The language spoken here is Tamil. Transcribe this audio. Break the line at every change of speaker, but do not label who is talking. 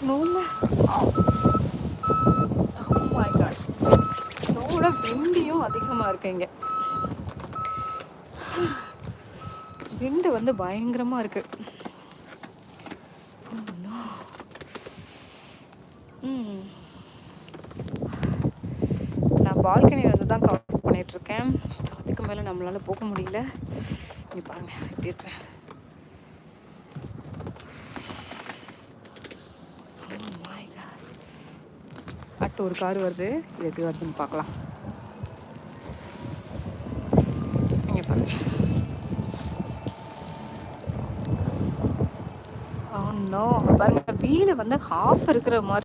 ஸ்னோவில் மை காட், ஸ்னோவில் விண்டியும் அதிகமாக இருக்கு இங்கே. விண்டு வந்து பயங்கரமாக இருக்கு. நான் பால்கனியில் வந்து தான் கவர் பண்ணிகிட்ருக்கேன். அதுக்கு மேலே நம்மளால் போக முடியல. நீ பாருங்க எப்படி இருப்பேன். அடுத்து ஒரு கார் வருது, இது எப்படி வருதுன்னு பார்க்கலாம். இங்கே பாருங்க. நோ பாருங்க, வீடு வந்து ஹாஃப் இருக்கிற மாதிரி